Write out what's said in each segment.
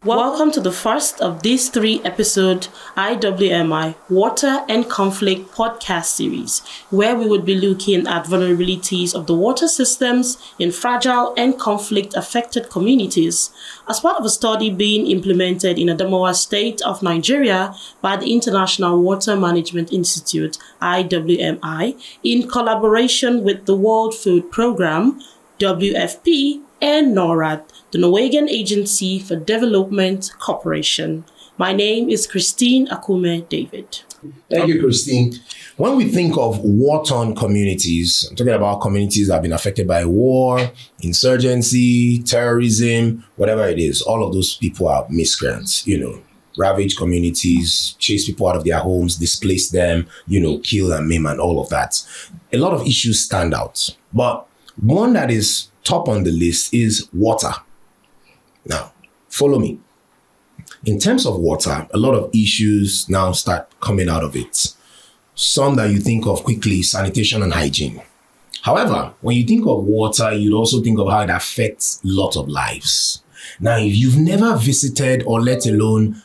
Welcome to the first of these 3-episode IWMI Water and Conflict podcast series, where we would be looking at vulnerabilities of the water systems in fragile and conflict-affected communities as part of a study being implemented in Adamawa State of Nigeria by the International Water Management Institute, IWMI, in collaboration with the World Food Programme, WFP, and NORAD, the Norwegian Agency for Development Cooperation. My name is Christine Akume David. Thank you, Christine. When we think of war-torn communities, I'm talking about communities that have been affected by war, insurgency, terrorism, whatever it is, all of those people are miscreants, ravage communities, chase people out of their homes, displace them, kill and maim and all of that. A lot of issues stand out, but one that is top on the list is water. Now, follow me. In terms of water, a lot of issues now start coming out of it. Some that you think of quickly, sanitation and hygiene. However, when you think of water, you'd also think of how it affects a lot of lives. Now, if you've never visited or let alone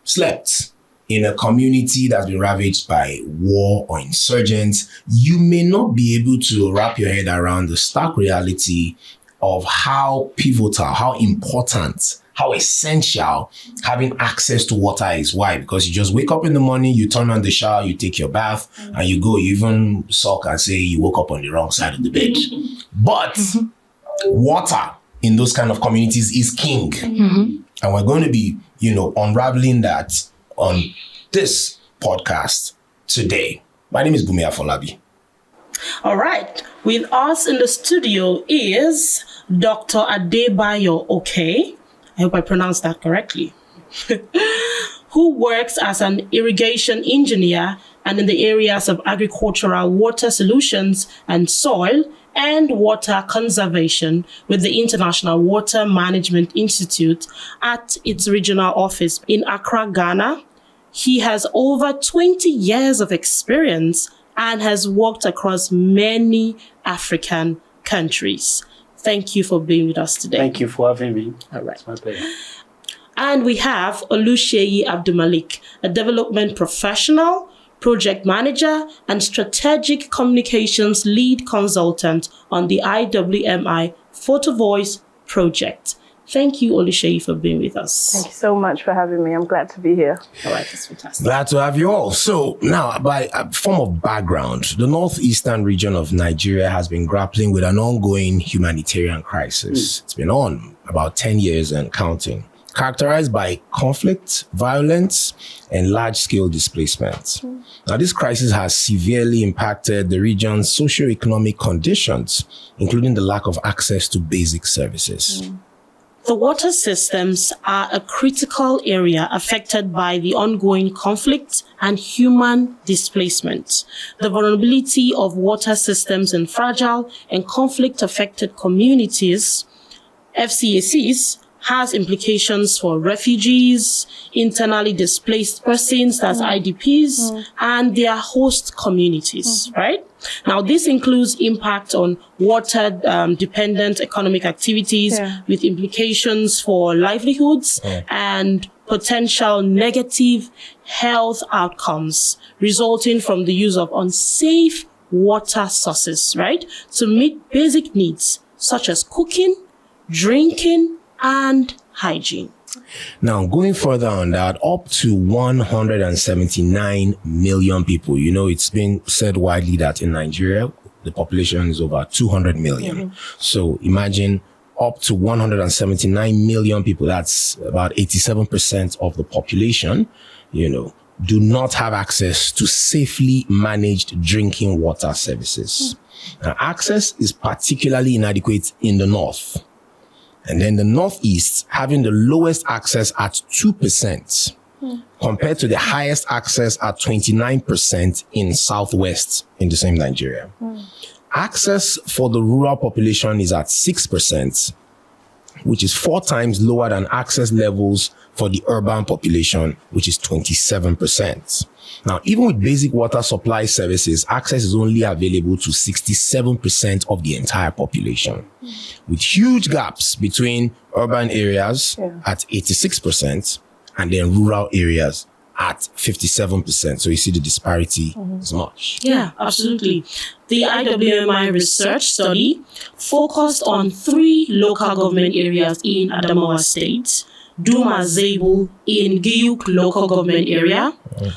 slept in a community that's been ravaged by war or insurgents, you may not be able to wrap your head around the stark reality of how pivotal, how important, how essential having access to water is. Why? Because you just wake up in the morning, you turn on the shower, you take your bath, and you go. You even sulk and say you woke up on the wrong side of the bed. But water in those kind of communities is king. And we're going to be, unraveling that on this podcast today. My name is Bunmi Afolabi. All right. With us in the studio is Dr. Adebayo, I hope I pronounced that correctly, who works as an irrigation engineer and in the areas of agricultural water solutions and soil and water conservation with the International Water Management Institute at its regional office in Accra, Ghana. He has over 20 years of experience and has worked across many African countries. Thank you for being with us today. Thank you for having me. All right. It's my pleasure. And we have Oluseyi Abdulmalik, a development professional, project manager, and strategic communications lead consultant on the IWMI Photo Voice project. Thank you, Oluseyi, for being with us. Thank you so much for having me. I'm glad to be here. All right, that's fantastic. Glad to have you all. So now, by a form of background, the northeastern region of Nigeria has been grappling with an ongoing humanitarian crisis. It's been on about 10 years and counting, characterized by conflict, violence, and large-scale displacement. Now, this crisis has severely impacted the region's socio-economic conditions, including the lack of access to basic services. The water systems are a critical area affected by the ongoing conflict and human displacement. The vulnerability of water systems in fragile and conflict-affected communities, FCACs, has implications for refugees, internally displaced persons, that's IDPs, and their host communities, right? Now, this includes impact on water-dependent economic activities with implications for livelihoods and potential negative health outcomes resulting from the use of unsafe water sources, right? To meet basic needs such as cooking, drinking, and hygiene. Now, going further on that, up to 179 million people. It's been said widely that in Nigeria, the population is over 200 million. So imagine up to 179 million people, that's about 87% of the population, do not have access to safely managed drinking water services. Now, access is particularly inadequate in the north. And then the Northeast having the lowest access at 2% compared to the highest access at 29% in Southwest in the same Nigeria. Access for the rural population is at 6%, which is 4 times lower than access levels for the urban population, which is 27%. Now, even with basic water supply services, access is only available to 67% of the entire population, with huge gaps between urban areas at 86% and then rural areas at 57%. So you see the disparity is much. Yeah, absolutely. The IWMI research study focused on 3 local government areas in Adamawa State: Dumazebu in Giyuk local government area,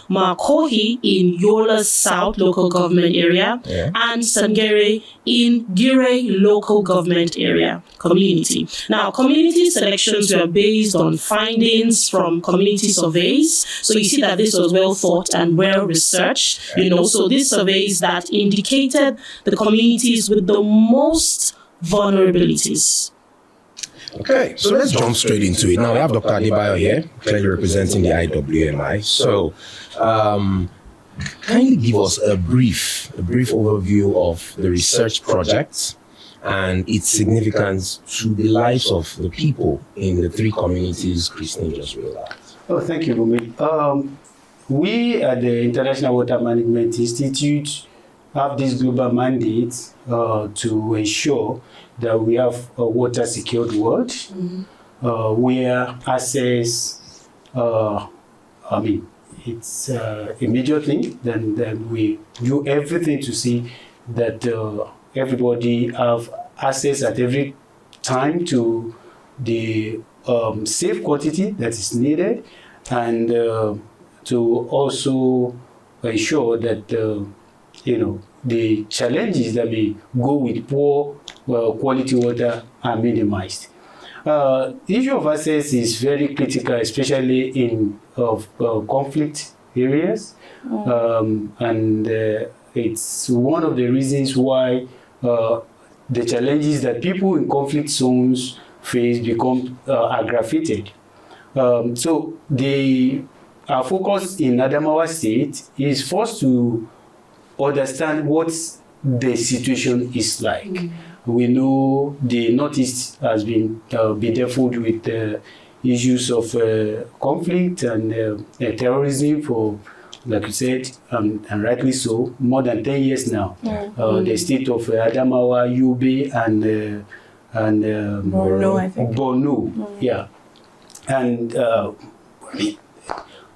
Makohi in Yola South local government area, and Sangere in Gire local government area community. Now, community selections were based on findings from community surveys. So you see that this was well thought and well researched. So these surveys that indicated the communities with the most vulnerabilities. Okay, so let's jump straight into it. Now we have Dr. Adebayo here, clearly representing the IWMI. So, kindly give us a brief overview of the research project and its significance to the lives of the people in the 3 communities Christine just read out. Oh, thank you, Bunmi. We at the International Water Management Institute have this global mandate to ensure that we have a water secured world where access, it's a major thing. Then we do everything to see that everybody have access at every time to the safe quantity that is needed, and to also ensure that the challenges that may go with poor quality water are minimized. The issue of access is very critical, especially in conflict areas, and it's one of the reasons why the challenges that people in conflict zones face become aggravated. So our focus in Adamawa State is first to understand what the situation is like. We know the Northeast has been bedeviled with issues of conflict and terrorism for, like you said, and rightly so, more than 10 years now. The state of Adamawa, Yobe, and Borno, I think. Borno, yeah. And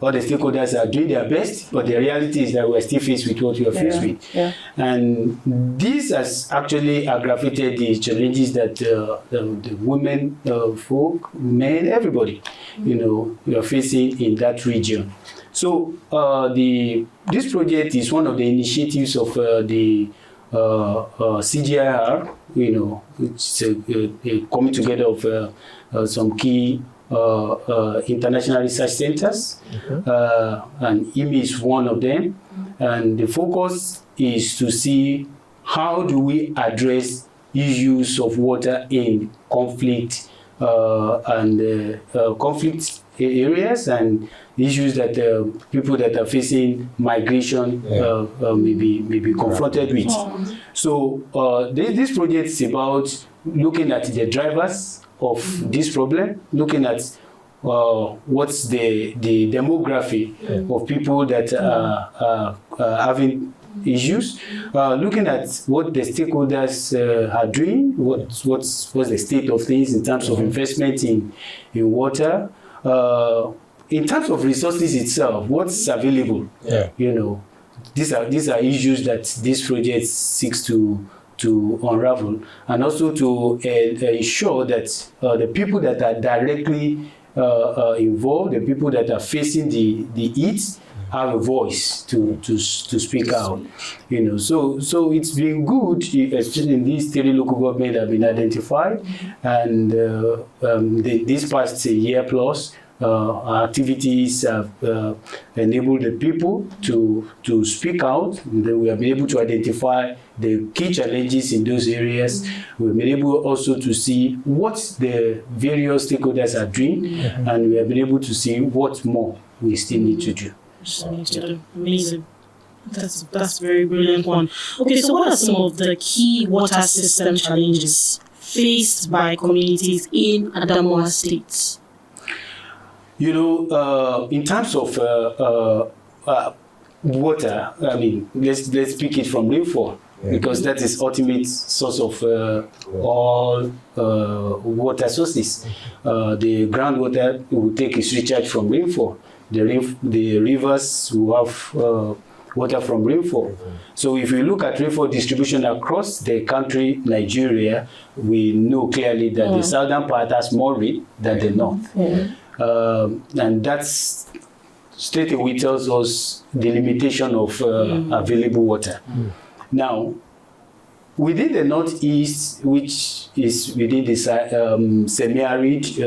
all the stakeholders are doing their best, but the reality is that we're still faced with what we are faced with. Yeah. And this has actually aggravated the challenges that the women, folk, men, everybody, we are facing in that region. So this project is one of the initiatives of the CGIAR, which is a coming together of some key international research centers, and IWMI is one of them. And the focus is to see how do we address issues of water in conflict conflict areas, and issues that people that are facing migration may be confronted with. So this project is about looking at the drivers of this problem, looking at what's the demography of people that are having issues, looking at what the stakeholders are doing, what's the state of things in terms of investment in water, in terms of resources itself, what's available. These are issues that this project seeks to unravel, and also to ensure that the people that are directly involved, the people that are facing the heat, have a voice to speak out. So it's been good, especially in these 3 local governments that have been identified, and this past year plus, our activities have enabled the people to speak out. We have been able to identify the key challenges in those areas. We've been able also to see what the various stakeholders are doing, and we have been able to see what more we still need to do. Amazing. That's a very brilliant one. Okay, so what are some of the key water system challenges faced by communities in Adamawa State? In terms of water, I mean, let's pick it from rainfall, because that is ultimate source of all water sources. The groundwater will take its recharge from rainfall. The rivers will have water from rainfall. So if you look at rainfall distribution across the country, Nigeria, we know clearly that the southern part has more rain than the north. And that's straight away tells us the limitation of available water. Now, within the northeast, which is within the semi-arid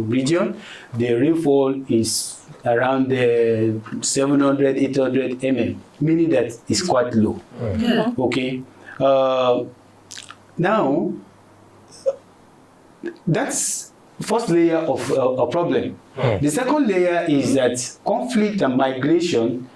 region, the rainfall is around 700, 800 mm, meaning that it's quite low. Okay. Now, that's first layer of a problem. The second layer is that conflict and migration,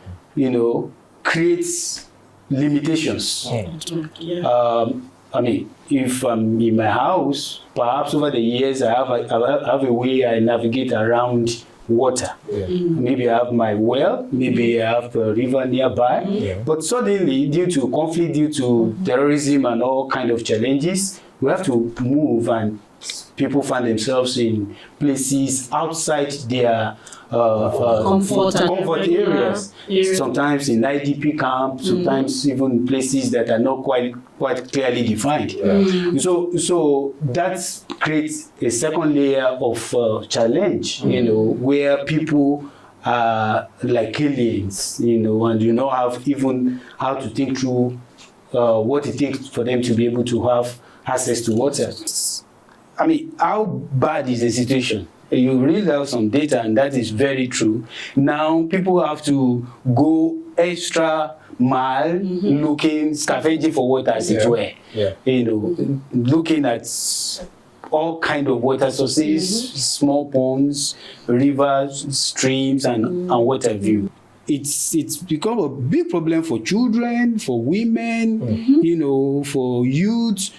creates limitations. I mean, if I'm in my house, perhaps over the years I have a way I navigate around water. Maybe I have my well, maybe I have a river nearby, but suddenly, due to conflict, due to terrorism and all kind of challenges, we have to move, and people find themselves in places outside their comfort areas. Sometimes in IDP camps, sometimes even places that are not quite clearly defined. So that creates a second layer of challenge, where people are like aliens, and you not have even how to think through what it takes for them to be able to have access to water. I mean, how bad is the situation? You read out some data, and that is very true. Now, people have to go extra mile looking, scavenging for water, as it were. Looking at all kind of water sources, small ponds, rivers, streams, and what have you. It's become a big problem for children, for women, for youth,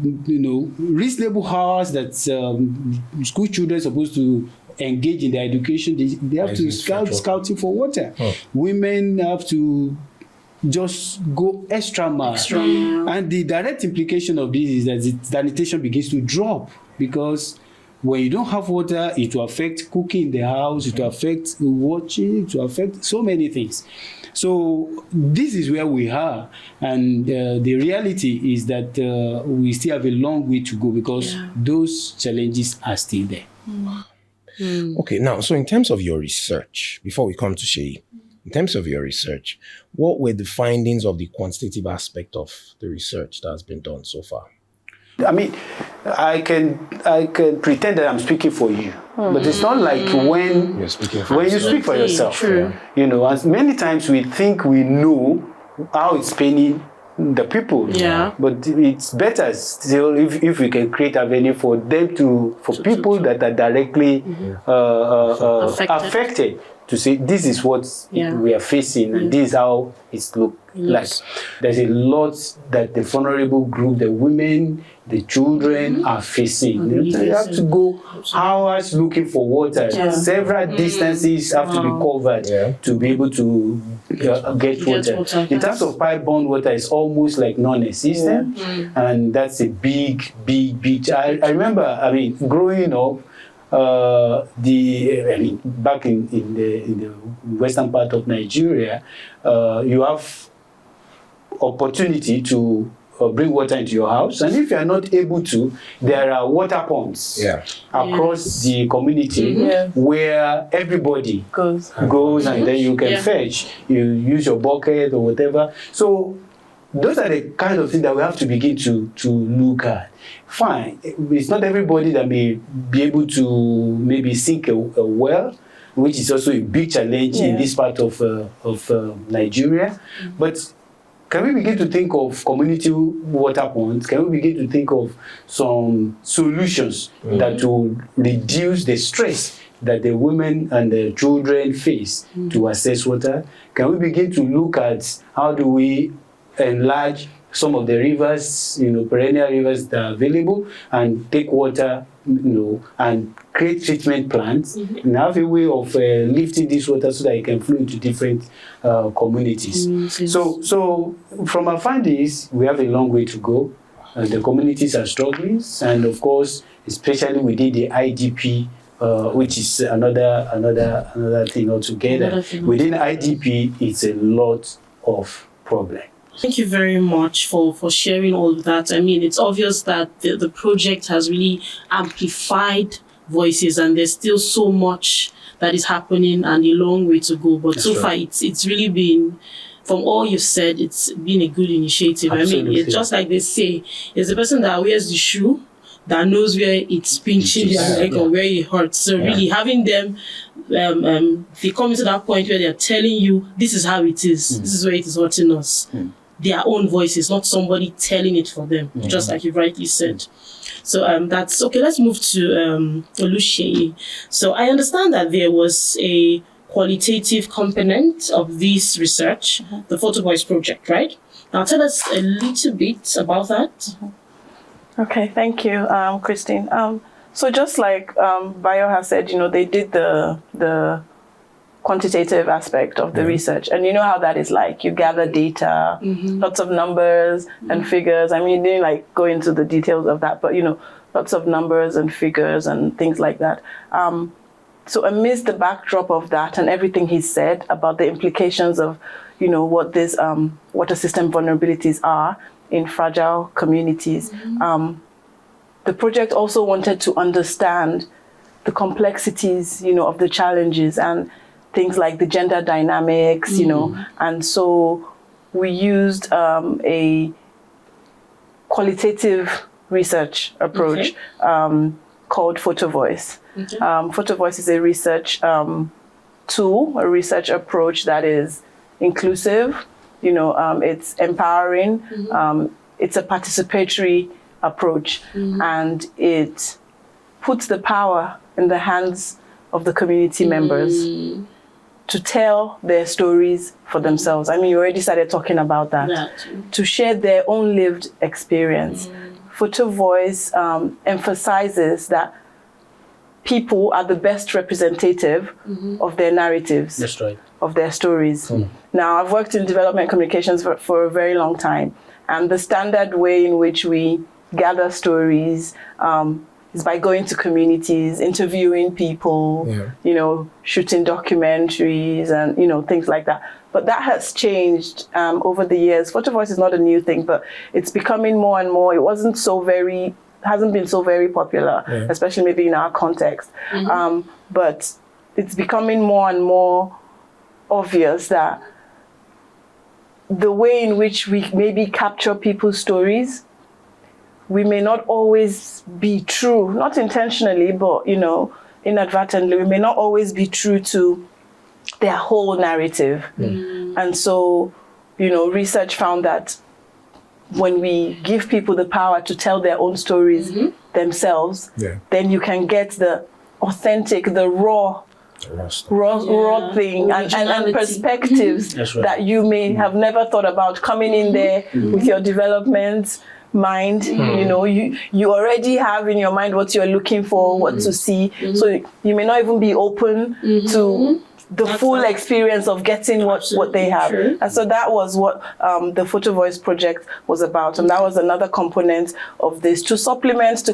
reasonable hours that school children are supposed to engage in their education. They have to scouting for water. Women have to just go extra mile. And the direct implication of this is that the sanitation begins to drop, because when you don't have water, it will affect cooking in the house, it will affect watching, it will affect so many things. So this is where we are, and the reality is that we still have a long way to go, because those challenges are still there. Okay, now, so in terms of your research, before we come to Seyi, in terms of your research, what were the findings of the quantitative aspect of the research that has been done so far? I mean, I can pretend that I'm speaking for you, but it's not like when you speak for yourself. True. As many times we think we know how it's paining the people. But it's better still if we can create a venue for them for people that are directly affected to say, this is what we are facing, and this is how it's look like. There's a lot that the vulnerable group, the women, the children are facing. They have to go hours looking for water. Several distances have to be covered to be able to get water. In terms of pipe-borne water, it's almost like non-existent, and that's a big I remember, growing up, back in the western part of Nigeria, you have opportunity to bring water into your house, and if you are not able to, there are water ponds across the community where everybody goes and then you can fetch. You use your bucket or whatever. So those are the kind of things that we have to begin to look at. Fine, it's not everybody that may be able to maybe sink a well, which is also a big challenge in this part of Nigeria. But can we begin to think of community water ponds? Can we begin to think of some solutions that will reduce the stress that the women and the children face to access water? Can we begin to look at how do we enlarge some of the rivers, perennial rivers that are available, and take water, and create treatment plants, and have a way of lifting this water so that it can flow into different communities. So from our findings, we have a long way to go. The communities are struggling, and of course, especially within the IDP, which is another thing altogether. Within IDP, it's a lot of problem. Thank you very much for sharing all of that. I mean, it's obvious that the project has really amplified voices, and there's still so much that is happening and a long way to go. But so far, it's really been, from all you've said, it's been a good initiative. Absolutely. I mean, it's just like they say, it's the person that wears the shoe that knows where it's pinching their leg or where it hurts. So really having them, they come to that point where they're telling you, this is how it is. This is where it is hurting us. Their own voices, not somebody telling it for them, just like you rightly said. So that's okay. Let's move to Oluseyi. So I understand that there was a qualitative component of this research, the Photo Voice project, right? Now tell us a little bit about that. Okay, thank you, Christine. So just like Bayo has said, they did the quantitative aspect of the research, and you know how that is like. You gather data, lots of numbers and figures. I mean, you didn't like go into the details of that, but lots of numbers and figures and things like that. So amidst the backdrop of that and everything he said about the implications of, what these water system vulnerabilities are in fragile communities, the project also wanted to understand the complexities, of the challenges and things like the gender dynamics, and so we used a qualitative research approach called Photo Voice. Photo Voice is a research tool, a research approach that is inclusive, it's empowering, it's a participatory approach, and it puts the power in the hands of the community members to tell their stories for themselves. I mean, you already started talking about that. To share their own lived experience. Photo Voice emphasizes that people are the best representative of their narratives, of their stories. Now, I've worked in development communications for a very long time, and the standard way in which we gather stories is by going to communities, interviewing people, shooting documentaries and, things like that. But that has changed over the years. Photo Voice is not a new thing, but it's becoming more and more. It hasn't been so very popular, especially maybe in our context. But it's becoming more and more obvious that the way in which we maybe capture people's stories, we may not always be true, not intentionally, but, inadvertently, we may not always be true to their whole narrative. And so, research found that when we give people the power to tell their own stories themselves, then you can get the authentic, the raw thing and perspectives that you may have never thought about coming in there with your development mind. You already have in your mind what you're looking for, what to see. So you may not even be open to the full experience of getting what they have. True. And so that was what the Photo Voice project was about. And that was another component of this, to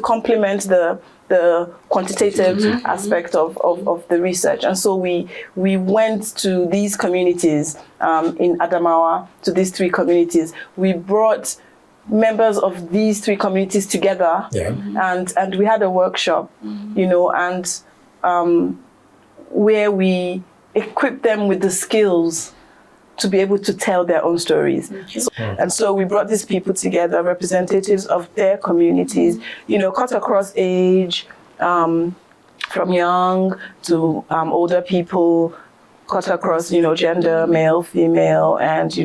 complement the quantitative aspect of the research. And so we went to these communities in Adamawa, to these 3 communities. We brought members of these 3 communities together, and we had a workshop, and where we equipped them with the skills to be able to tell their own stories. And so we brought these people together, representatives of their communities, cut across age, from young to older people, cut across, gender, male, female, and,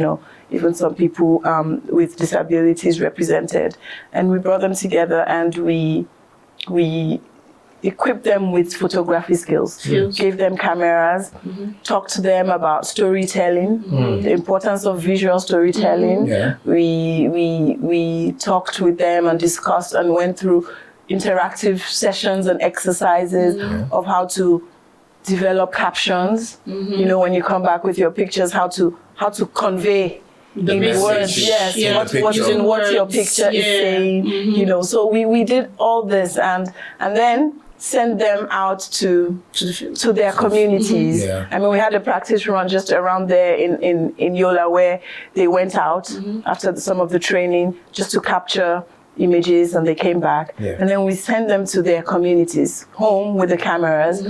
even some people with disabilities represented. And we brought them together, and we equip them with photography skills, gave them cameras, talked to them about storytelling, the importance of visual storytelling. We talked with them and discussed and went through interactive sessions and exercises of how to develop captions. You know, when you come back with your pictures, how to convey The in message. words, yes, Yeah. what's in what your picture is saying, you know. So we did all this and then send them out to their communities. I mean, we had a practice run just around there in Yola where they went out after some of the training just to capture images, and they came back. And then we sent them to their communities, home with the cameras,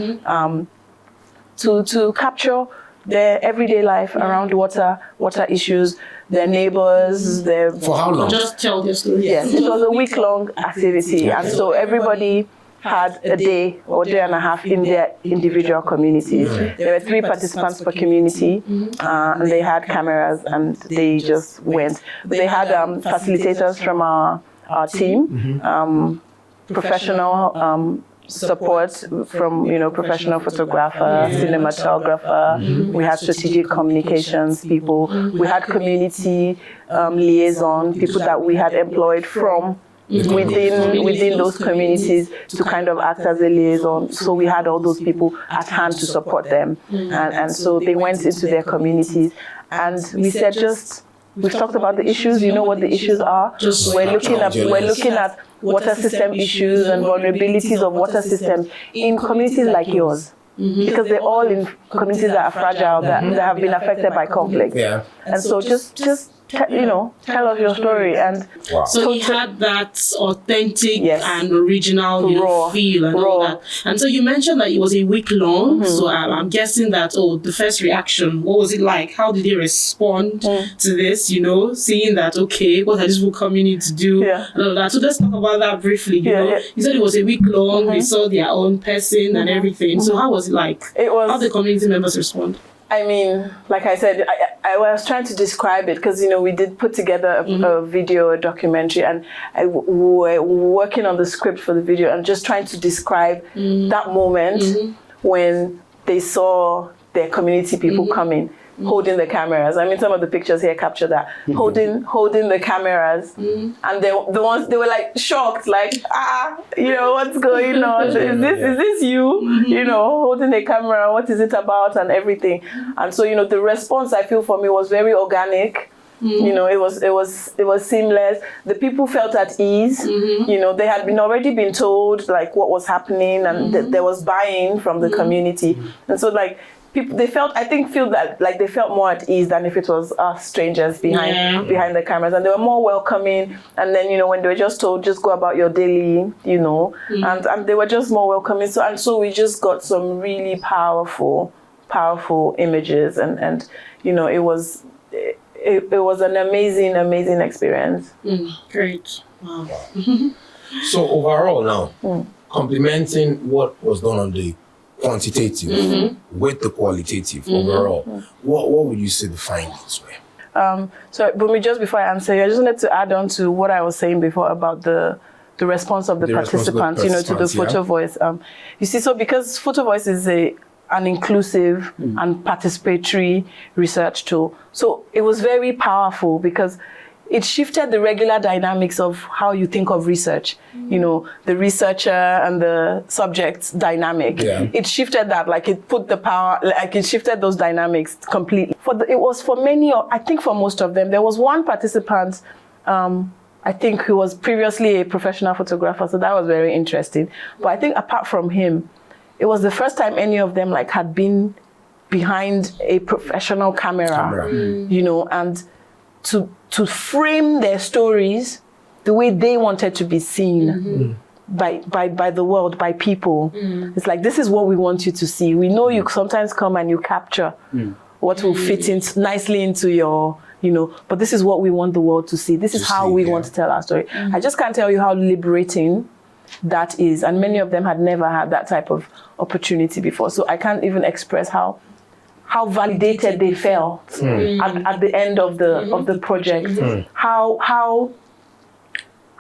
to capture their everyday life around water issues, their neighbors, their... For how long? Just tell their story. Yes, it was a week-long activity, and so everybody had a day or day and a half in their individual communities. There were 3 participants per community, and they had cameras, and they just went. They had facilitators from our team, professional support from, you know, professional photographer, cinematographer. We had strategic communications people. We had community liaison, people that we had employed from within those communities to kind of act as a liaison. So we had all those people at hand to support them. And so they went into their communities, and we said we've talked about the issues, you know what the issues are. We're looking at water system issues and vulnerabilities of water systems in communities like yours. Because they're all in communities that are fragile, that have been affected by conflict. And so just you know, tell us your story. And so he had that authentic and original, you know, feel and all that. And so you mentioned that it was a week long. So I'm guessing that, the first reaction, what was it like? How did they respond to this, you know, seeing that, okay, what are these people coming in to do? And all that. So let's talk about that briefly. You know, you said it was a week long. They saw their own person and everything. So how was it like? How did the community members respond? I mean, like I said, I was trying to describe it because, you know, we did put together a video, a documentary, and we were working on the script for the video and just trying to describe that moment when they saw their community people coming, holding the cameras. I mean, some of the pictures here capture that, holding the cameras, and they were like shocked, like, you know, what's going on? Is this you? You know, holding the camera, what is it about, and everything. And so, you know, the response I feel for me was very organic. You know, it was seamless. The people felt at ease. You know, they had already been told like what was happening, and there was buy-in from the community, and so like. People, they felt more at ease than if it was us strangers behind the cameras, and they were more welcoming. And then, you know, when they were just told, just go about your daily, you know, and they were just more welcoming. So we just got some really powerful images, and you know, it was an amazing experience. Great. Wow. So overall now, complementing what was done on the quantitative with the qualitative overall, what would you say the findings were? So, Bunmi, just before I answer you, I just wanted to add on to what I was saying before about the response of the participants, you know, to the photo voice. You see, so because photo voice is an inclusive and participatory research tool, so it was very powerful because it shifted the regular dynamics of how you think of research, you know, the researcher and the subject dynamic. It shifted that, like it put the power, like it shifted those dynamics completely. It was for many, I think for most of them, there was one participant, I think who was previously a professional photographer, so that was very interesting. But I think apart from him, it was the first time any of them like had been behind a professional camera. You know, and to frame their stories the way they wanted to be seen by the world, by people. It's like, this is what we want you to see. We know you sometimes come and you capture what will fit nicely into your, you know, but this is what we want the world to see. This is how we want to tell our story. I just can't tell you how liberating that is. And many of them had never had that type of opportunity before. So I can't even express how validated they felt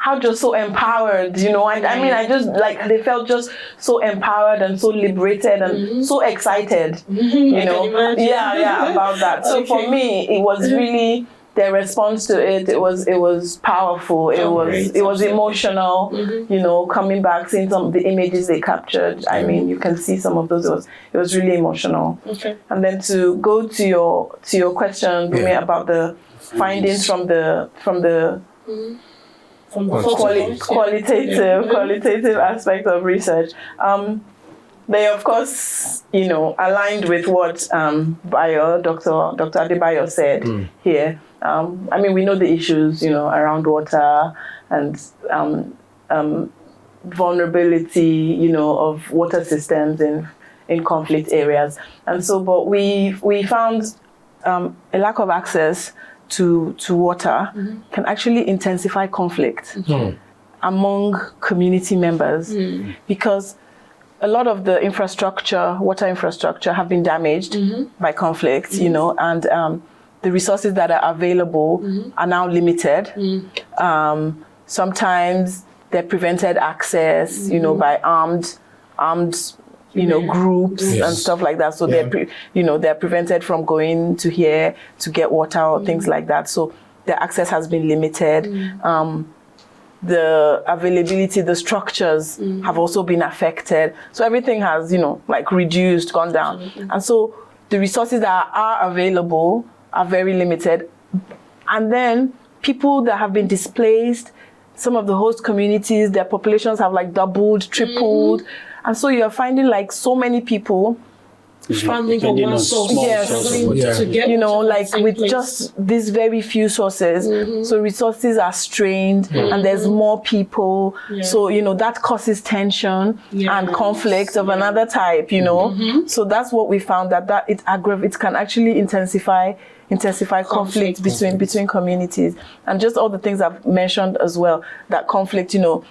how just so empowered, you know, and I mean, I just like, they felt just so empowered and so liberated and so excited, you know, about that. So for me, it was really their response to it. It was powerful. It was emotional, you know, coming back, seeing some of the images they captured. I mean, you can see some of those. It was really emotional. Okay. And then to go to your question, Bunmi, about the findings from the qualitative aspect of research. They, of course, you know, aligned with what Dr. Adebayo said here. I mean, we know the issues, you know, around water and vulnerability, you know, of water systems in conflict areas. And so, but we found a lack of access to water can actually intensify conflict among community members because a lot of the water infrastructure have been damaged by conflict, you know, and the resources that are available are now limited. Sometimes they're prevented access, you know, by armed you know, groups and stuff like that. So they're prevented from going to here to get water or things like that. So their access has been limited. The availability, the structures have also been affected. So everything has, you know, like reduced, gone down. And so the resources that are available are very limited. And then people that have been displaced, some of the host communities, their populations have like doubled, tripled. And so you're finding like so many people funding from one source, to get, you know, like with just these very few sources. So resources are strained and there's more people. So, you know, that causes tension and conflict of another type, you know. So that's what we found, that it can actually intensify conflict between communities. And just all the things I've mentioned as well, that conflict, you know,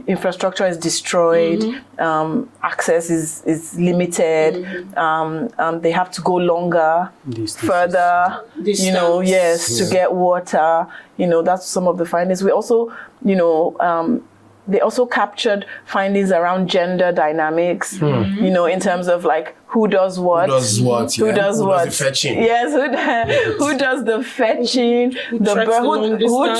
infrastructure is destroyed, access is limited, they have to go longer, further, you know, to get water. You know, that's some of the findings. We also, you know, they also captured findings around gender dynamics, you know, in terms of like who does what, who does the fetching. Yes, who does the fetching, who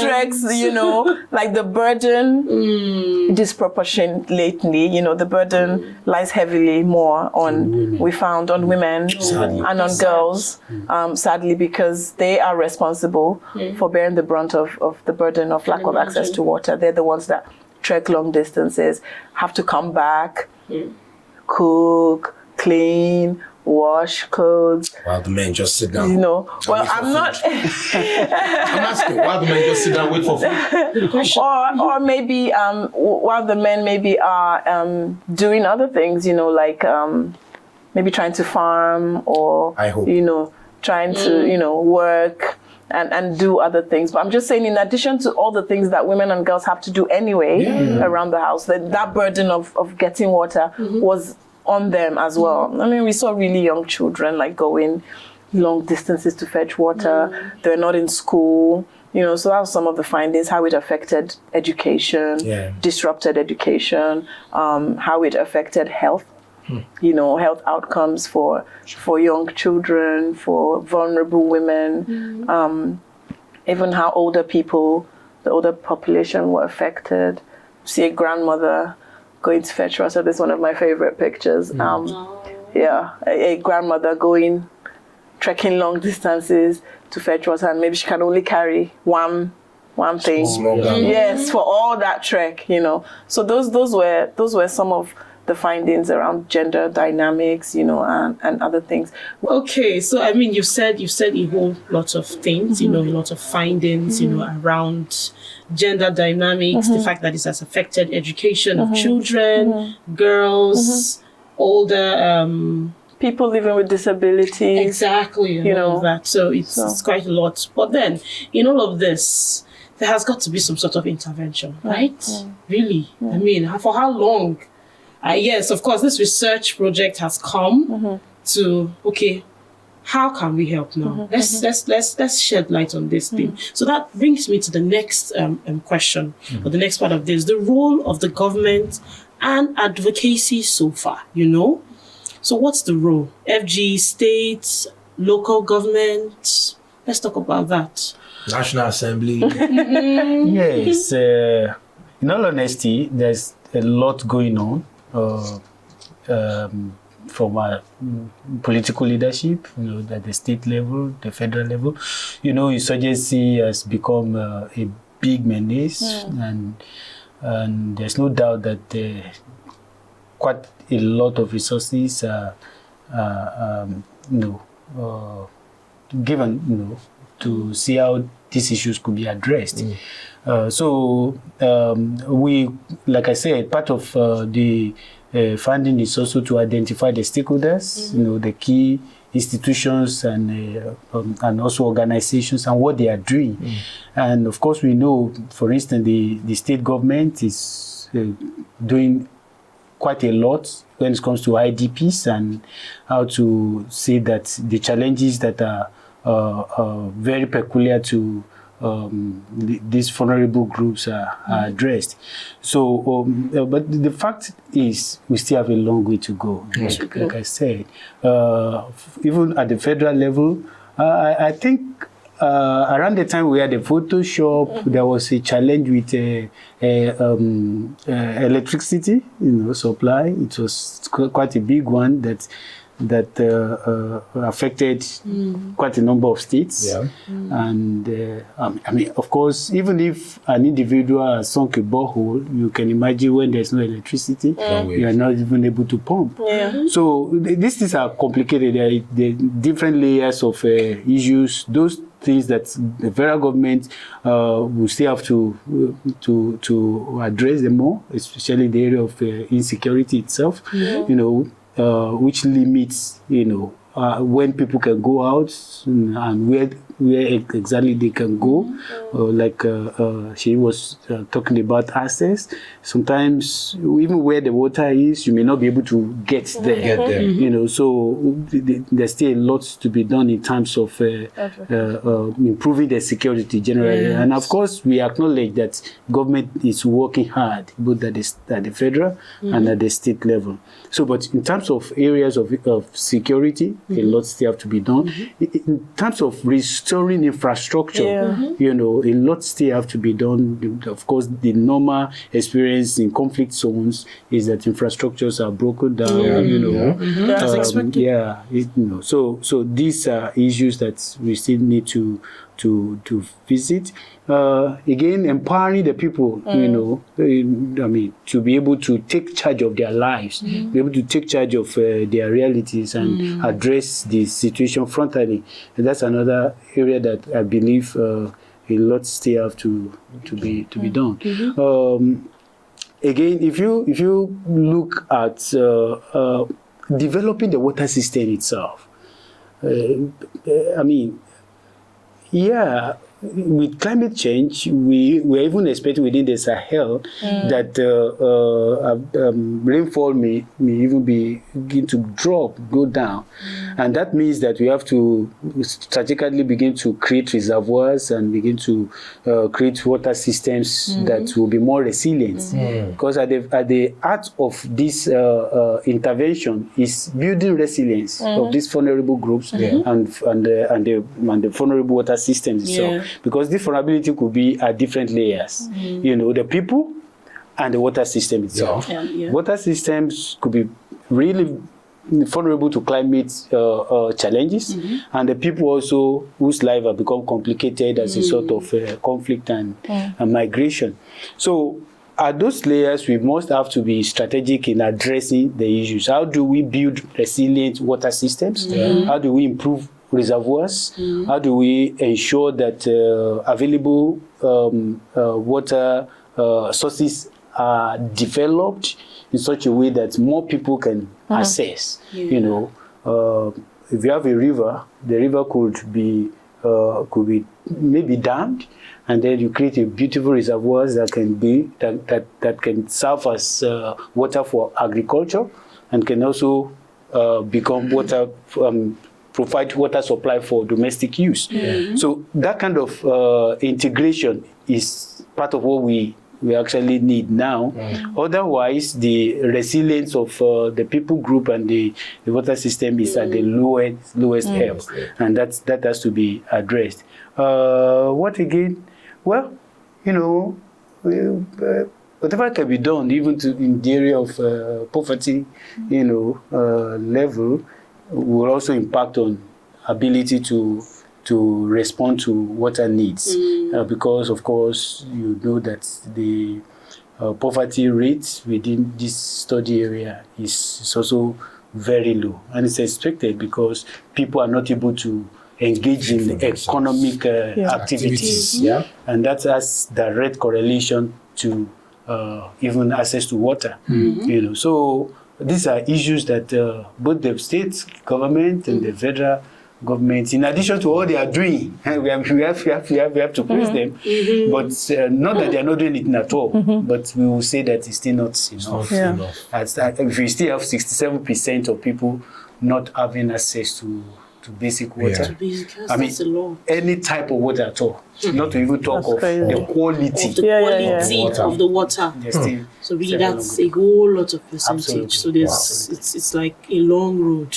treks, you know, like the burden disproportionately, you know, the burden lies heavily more on, we found, on women and on girls, sadly, because they are responsible for bearing the brunt of the burden of lack of access to water. They're the ones that trek long distances, have to come back, cook, clean, wash clothes. While the men just sit down. You know, well, I'm not. I'm asking, while the men just sit down, wait for food. Or maybe while the men maybe are doing other things, you know, like maybe trying to farm or, you know, trying to, you know, work. And do other things. But I'm just saying, in addition to all the things that women and girls have to do anyway around the house, that burden of getting water was on them as well. I mean, we saw really young children like going long distances to fetch water. They're not in school. You know, so that was some of the findings, how it affected education, disrupted education, how it affected health. You know, health outcomes for young children, for vulnerable women, even how older people, the older population were affected. See a grandmother going to fetch water. This is one of my favorite pictures. A grandmother trekking long distances to fetch water, and maybe she can only carry one thing. Yes, for all that trek, you know. So those were some of the findings around gender dynamics, you know, and other things. Okay, so I mean, you said a whole lot of things, you know, a lot of findings, you know, around gender dynamics, the fact that this has affected education of children, girls, older people living with disabilities. Exactly, you know, that. So it's quite a lot. But then, in all of this, there has got to be some sort of intervention, right? Really? I mean, for how long? Yes, of course, this research project has come to, okay, how can we help now? Let's shed light on this thing. So that brings me to the next question, or the next part of this: the role of the government and advocacy so far. So what's the role? FG, states, local government. Let's talk about that. National Assembly. Yes. In all honesty, there's a lot going on from our political leadership, at the state level, the federal level. Insurgency has become a big menace, and there's no doubt that quite a lot of resources are given, to see how these issues could be addressed. We, like I said, part of the funding is also to identify the stakeholders, the key institutions and also organizations and what they are doing. And of course, we know, for instance, the state government is doing quite a lot when it comes to IDPs and how to say that the challenges that are very peculiar to these vulnerable groups are addressed. So, but the fact is, we still have a long way to go. Like I said, even at the federal level, I think around the time we had the Photoshop, there was a challenge with electricity, supply. It was quite a big one that affected quite a number of states. And of course, even if an individual has sunk a borehole, you can imagine when there's no electricity, you are not even able to pump. So these things are complicated. There are different layers of issues. Those things that the federal government will still have to address them more, especially the area of insecurity itself. Which limits, when people can go out and where exactly they can go. Like she was talking about access. Sometimes, even where the water is, you may not be able to get there. So there's still a lot to be done in terms of improving the security generally. And of course, we acknowledge that government is working hard, both at the federal and at the state level. So, but in terms of areas of security, a lot still have to be done. In terms of restoring infrastructure, a lot still have to be done. Of course, the normal experience in conflict zones is that infrastructures are broken down. That's expected. So these are issues that we still need to visit. Again, empowering the people, to be able to take charge of their lives, be able to take charge of their realities and address the situation frontally. And that's another area that I believe a lot still have to be done. Again, if you look at developing the water system itself, with climate change, we're even expecting within the Sahel that rainfall may even begin to go down. And that means that we have to strategically begin to create reservoirs and begin to create water systems that will be more resilient. Because at the heart of this intervention is building resilience of these vulnerable groups and the vulnerable water systems itself. Because this vulnerability could be at different layers. The people and the water system itself. Water systems could be really vulnerable to climate challenges, and the people also whose lives have become complicated as a sort of conflict and migration. So at those layers, we must have to be strategic in addressing the issues. How do we build resilient water systems? How do we improve reservoirs? How do we ensure that available water sources are developed in such a way that more people can access? If you have a river, the river could be maybe dammed, and then you create a beautiful reservoirs that can serve as water for agriculture, and can also become water provide water supply for domestic use. So that kind of integration is part of what we actually need now. Otherwise, the resilience of the people group and the water system is at the lowest ebb, and that has to be addressed. What again? Well, whatever can be done, even in the area of poverty, level, will also impact on ability to respond to water needs, because of course you know that the poverty rate within this study area is also very low, and it's expected because people are not able to engage in economic activities, and that has direct correlation to even access to water. So these are issues that both the state government and the federal government, in addition to all they are doing, we have to praise them, but not that they are not doing it at all, but we will say that it's still not enough. If we still have 67% of people not having access to basic water, I mean, any type of water at all, not to even talk of the quality of the water. So really, that's a whole lot of percentage. So it's like a long road.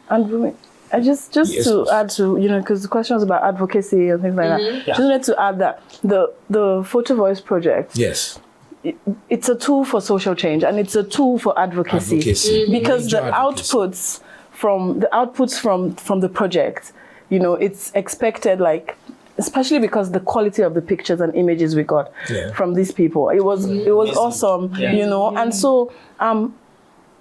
And I just to add to, because the question was about advocacy and things like that. Just wanted to add that the Photo Voice project, it's a tool for social change, and it's a tool for advocacy. Because the outputs from the project, it's expected, like, especially because the quality of the pictures and images we got from these people, it was awesome, and so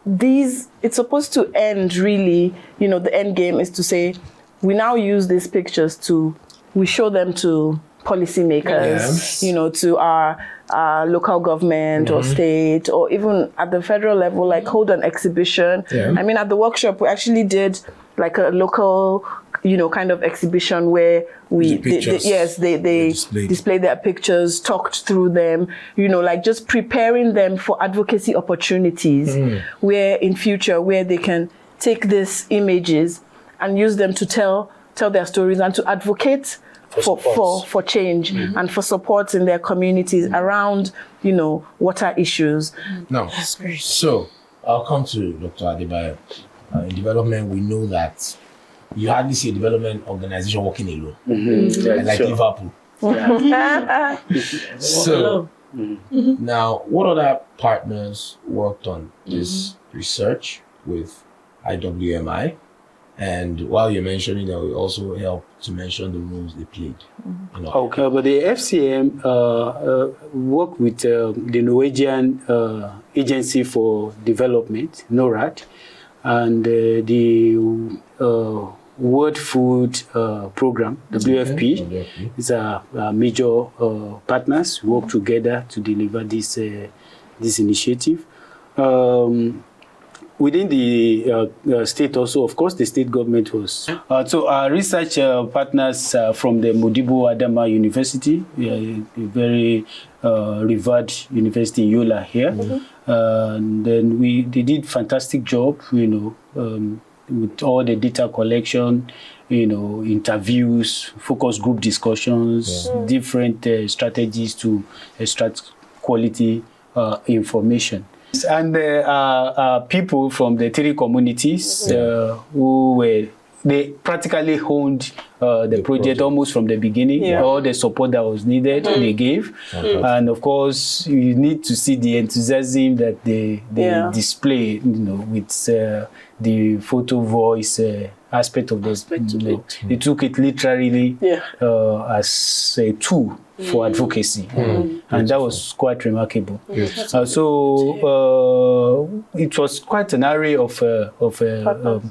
it's supposed to end really, the end game is to say, we now use these pictures we show them to policymakers, to our local government or state, or even at the federal level, like hold an exhibition. I mean, at the workshop, we actually did like a local, kind of exhibition where they displayed their pictures, talked through them, like just preparing them for advocacy opportunities where in future, where they can take these images and use them to tell their stories and to advocate for change and for support in their communities around, water issues. Now, so I'll come to Dr. Adebayo. In development, we know that you hardly see a development organization working alone, like Liverpool. So, now, what other partners worked on this research with IWMI? And while you're mentioning that, we also help to mention the roles they played. Okay, but the FCM worked with the Norwegian Agency for Development, NORAD, and the World Food Program, WFP, is a major partners work together to deliver this initiative. Within the state also, of course, the state government was. So our research partners from the Modibo Adama University, a very revered university in Yola here. And then they did fantastic job, with all the data collection, interviews, focus group discussions, different strategies to extract quality information. And there are people from the 3 communities they practically owned the project almost from the beginning. All the support that was needed, they gave. And of course, you need to see the enthusiasm that they display, with the photo voice aspect of this. They took it literally as a tool for advocacy, and that was quite remarkable. So it was quite an array of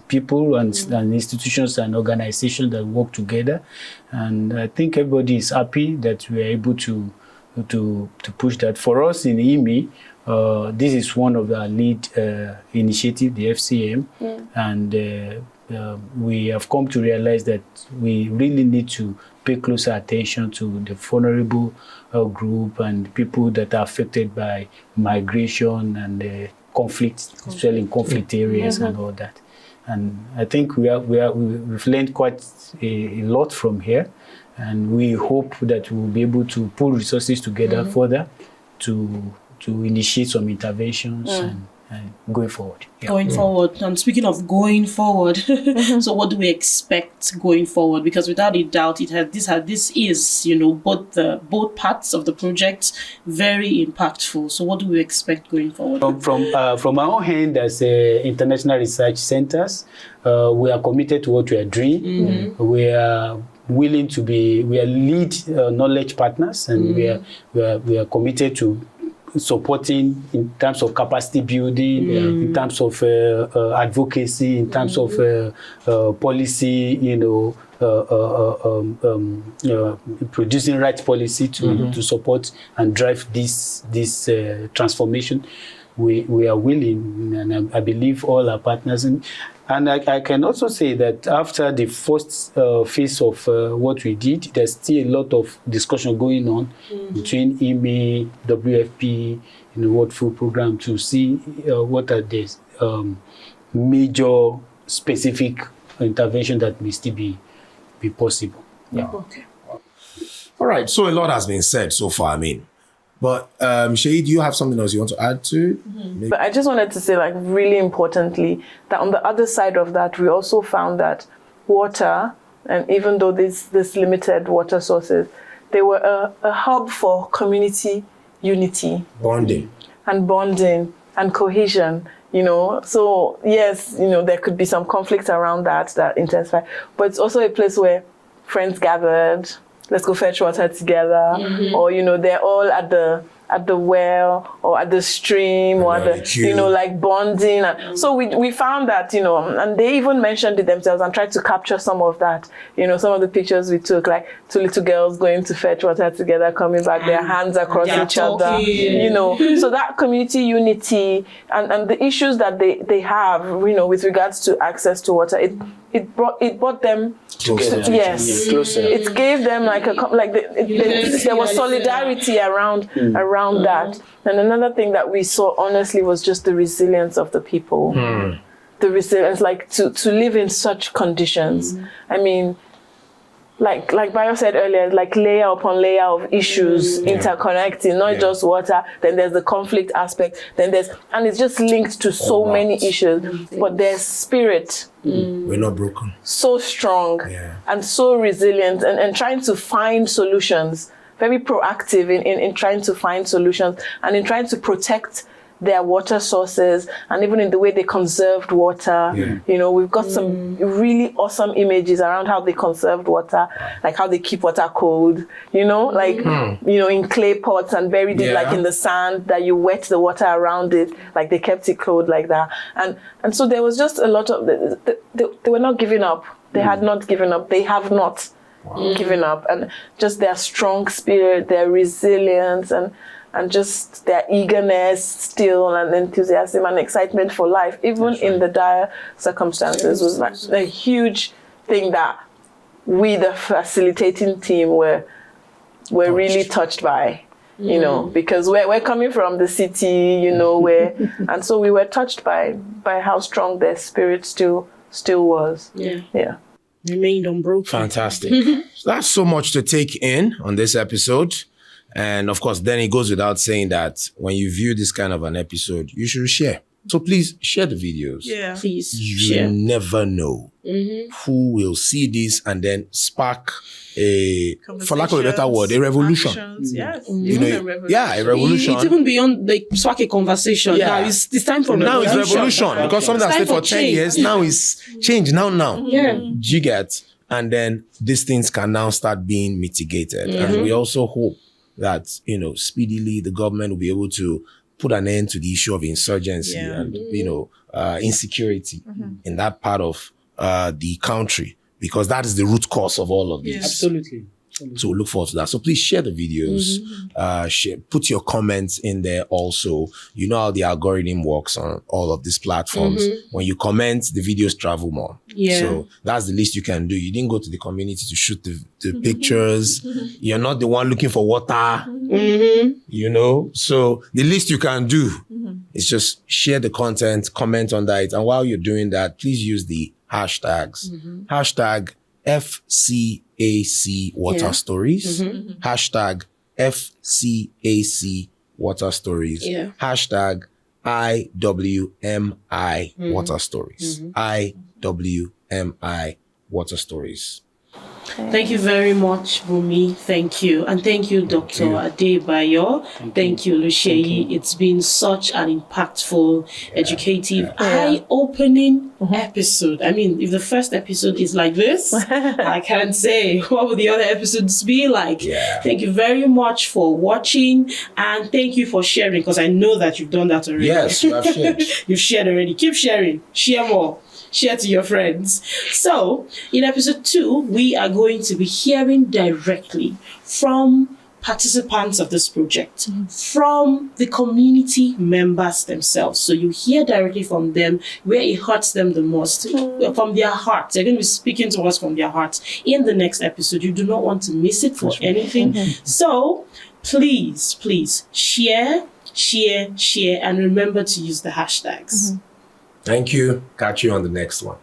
people and institutions and organizations that work together, and I think everybody is happy that we are able to push that. For us in IWMI, this is one of our lead initiative, the FCM, and we have come to realize that we really need to pay closer attention to the vulnerable group and people that are affected by migration and conflict, especially in conflict areas and all that. And I think we've learned quite a lot from here, and we hope that we'll be able to pull resources together further to initiate some interventions and going forward. Yeah. Going forward, and speaking of going forward, so what do we expect going forward? Because without a doubt, this is both parts of the project very impactful. So what do we expect going forward? From our own hand as international research centers, we are committed to what we are doing. We are willing to be. We are lead knowledge partners, and we are committed to supporting in terms of capacity building, in terms of advocacy, in terms of policy, producing right policy to support and drive this transformation. We are willing, and I believe all our partners. And I can also say that after the first phase of what we did, there's still a lot of discussion going on between IWMI, WFP, World Food Program to see what are the major specific intervention that may still be possible. Yeah. Okay. All right. So a lot has been said so far, But Sheyi, do you have something else you want to add to? But I just wanted to say, really importantly, that on the other side of that, we also found that water, and even though this limited water sources, they were a hub for community unity. Bonding And cohesion, So yes, there could be some conflict around that intensify, but it's also a place where friends gathered. Let's go fetch water together, or they're all at the well or at the stream or at the bonding. And so we found that and they even mentioned it themselves and tried to capture some of that. Some of the pictures we took, like two little girls going to fetch water together, coming back, their hands across each other. So that community unity and the issues that they have, with regards to access to water, it brought them closer. Closer. It gave them there was solidarity around that. And another thing that we saw honestly was just the resilience of the people. The resilience, to live in such conditions. I mean, like Bayo said earlier, layer upon layer of issues interconnecting, not just water. Then there's the conflict aspect. And it's just linked to so many issues. But there's spirit. We're not broken. So strong and so resilient, and trying to find solutions. Very proactive in trying to find solutions and in trying to protect their water sources, and even in the way they conserved water. We've got some really awesome images around how they conserved water, like how they keep water cold, in clay pots and buried it in the sand, that you wet the water around it, they kept it cold like that. And so there was just a lot of, they were not giving up. They had not given up. They have not given up. And just their strong spirit, their resilience, and just their eagerness still, and enthusiasm and excitement for life, even in the dire circumstances, was a huge thing that we, the facilitating team, were really touched by, because we're coming from the city, and so we were touched by how strong their spirit still was. Yeah. Remained unbroken. Fantastic. So that's so much to take in on this episode. And of course, then it goes without saying that when you view this kind of an episode, you should share. So please share the videos. Yeah, please share. You never know who will see this and then spark for lack of a better word, a revolution. Yes. A revolution. It's even beyond spark a conversation. Yeah. Now it's time for now revolution. It's revolution, because something that stayed for 10 years now is change. Now. Yeah. Do you get? And then these things can now start being mitigated. And we also hope that, speedily the government will be able to put an end to the issue of insurgency and, insecurity in that part of the country, because that is the root cause of all of this. Absolutely. So we look forward to that. So please share the videos, put your comments in there also. You know how the algorithm works on all of these platforms. When you comment, the videos travel more. Yeah. So that's the least you can do. You didn't go to the community to shoot the pictures. You're not the one looking for water, you know. So the least you can do is just share the content, comment on that. And while you're doing that, please use the hashtags. Hashtag FCAC Water Stories. Hashtag FCAC Water Stories. Hashtag IWMI Water Stories. IWMI Water Stories. Thank you very much, Bunmi. Thank you. And thank you, Dr. Adebayo. Thank you, Oluseyi. It's been such an impactful, educative, eye-opening episode. I mean, if the first episode is like this, I can't say what would the other episodes be like. Thank you very much for watching, and thank you for sharing, because I know that you've done that already. Yes, you have shared. You've shared already. Keep sharing. Share more. Share to your friends. So, in episode 2, we are going to be hearing directly from participants of this project, from the community members themselves. So you hear directly from them where it hurts them the most, from their hearts. They're going to be speaking to us from their hearts in the next episode. You do not want to miss it for anything. So please share, and remember to use the hashtags. Thank you. Catch you on the next one.